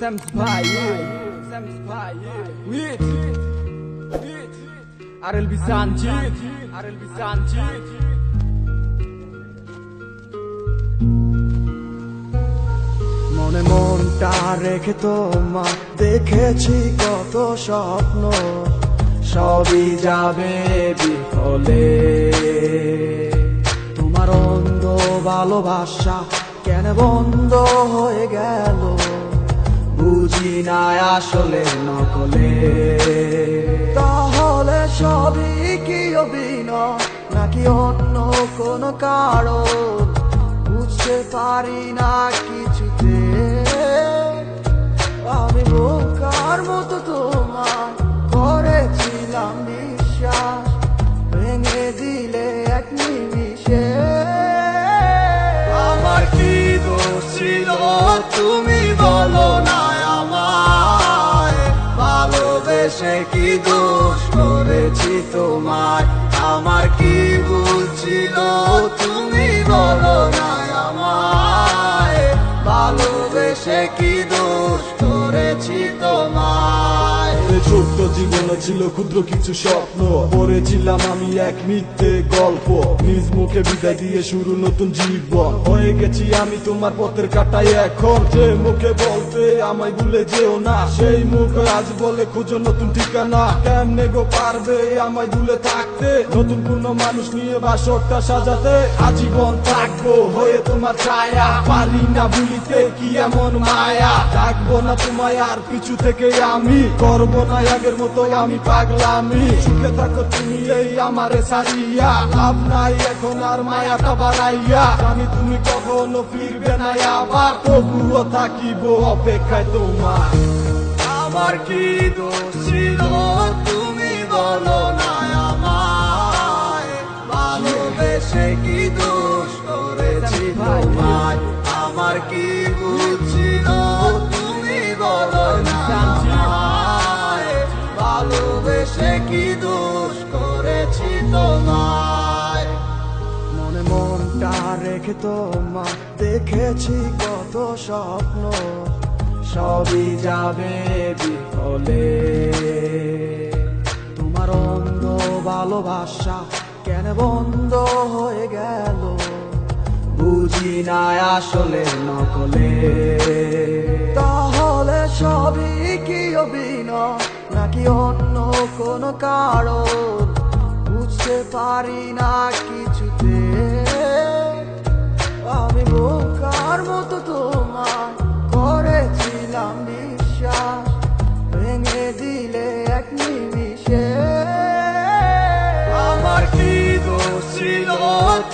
RLB Sanjit, RLB Sanjit. মনে মনটা রেখে তোমার দেখেছি কত স্বপ্ন, সবই যাবে বিফলে। তোমার অন্ধ ভালোবাসা কেন বন্ধ হয়ে গেল, বুঝি না আসলে নকলে। তাহলে সবই কি অভিনয় নাকি অন্য কোনো কারণ, বুঝতে পারি না কিছুতে। আমি বোকার মতো তোমার করেছিলাম বিশ্বাস, ভেঙে দিলে এক নিমিষে। আমার কি দোষ ছিল তুমি বলো না আমায়, ভালোবেসে কি দোষ করেছি তোমায়। আমার কি ভুল ছিল তুমি বলো না আমায়, ভালোবেসে কি দোষ করেছি তোমায়। ছোট্ট জীবনে ছিল ক্ষুদ্র কিছু স্বপ্ন, পড়েছিলাম আমি এক মিথ্যে গল্প। নিজ মুখে বিদায় দিয়ে শুরু নতুন জীবন, হয়ে গেছি আমি তোমার পথের কাটাই এখন। যে মুখে বলতে আমায় ভুলে যেও না, সেই মুখ আজ বলে খুঁজো নতুন ঠিকানা। কেমনে গো পারবে আমায় ভুলে থাকতে, নতুন কোনো মানুষ নিয়ে বাসরটা সাজাতে। আজীবন থাকবো হয়ে তোমার ছায়া, পারি না ভুলিতে কি এমন মায়া। ডাকবো না তোমায় আর পিছু থেকে আমি, করবো না আগের মতো আমি পাগলামি। সুখে থাকো তুমি এই আমারে সারিয়া, লাভ নাই এখন আর মায়াটা বাড়াইয়া। জানি তুমি কখনো ফিরবে না আবার, তবুও থাকিব অপেক্ষায় তোমার। আমার কি দোষ ছিল তুমি বলো না আমায়, ভালোবেসে কি দোষ করেছি তোমায়। আমার কি ভুল ছিল তুমি বলো না আমায়, ভালোবেসে কি দোষ করেছি তোমায়। মনে মনটা রেখে তোমার দেখেছি কত স্বপ্ন, সবই যাবে বিফলে। তোমার অন্ধ ভালোবাসা কেন বন্ধ হয়ে গেল, বুঝি না আসলে নকলে। তাহলে সবই কি অভিনয় নাকি অন্য কোনো কারণ, বুঝতে পারি না কিছুতে। আমি বোকার মতো তোমার করেছিলাম বিশ্বাস, ভেঙে দিলে এক নিমিষে। আমার কি দোষ ছিল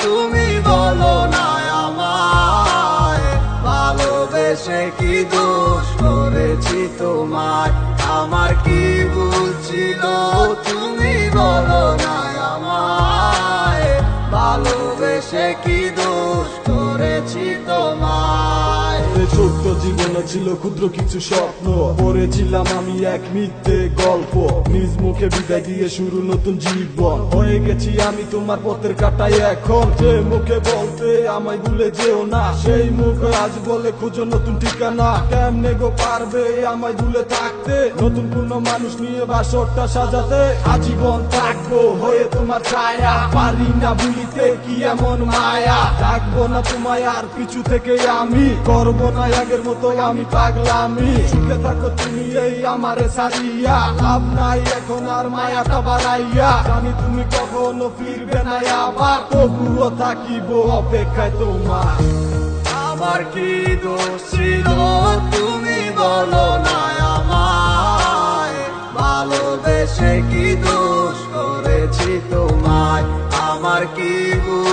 তুমি বলো না আমায়, ভালোবেসে কি দোষ করেছি তোমায়। আমার কি ভুল ছিল তুমি বলো না আমায়, ভালোবেসে কি দোষ করেছি তোমায়। ছোট্ট জীবনে ছিল ক্ষুদ্র কিছু স্বপ্ন, পড়েছিলাম আমি এক মিথ্যে গল্প। নিজ মুখে বিদায় দিয়ে শুরু নতুন জীবন, হয়ে গেছি আমি তোমার পথের কাটাই এখন। যে মুখে বলতে আমায় ভুলে যেও না, সেই মুখ আজ বলে খুঁজো নতুন ঠিকানা। কেমনে গো পারবে আমায় ভুলে থাকতে, নতুন কোনো মানুষ নিয়ে বাসরটা সাজাতে। আজীবন থাকবো হয়ে তোমার ছায়া, পারি না ভুলিতে কি এমন মায়া। ডাকবো না তোমায় আর পিছু থেকে আমি, করবো না আগের মতো আমি পাগলামি। সুখে থাকো তুমি এই আমারে সারিয়া, লাভ নাই এখন আর মায়াটা বাড়াইয়া। জানি তুমি কখনো ফিরবে না আবার, তবুও থাকিব অপেক্ষায় তোমার। আমার কি দোষ ছিল তুমি বলো না আমায়, ভালোবেসে কি দোষ করেছি তোমায়। আমার কি ভুল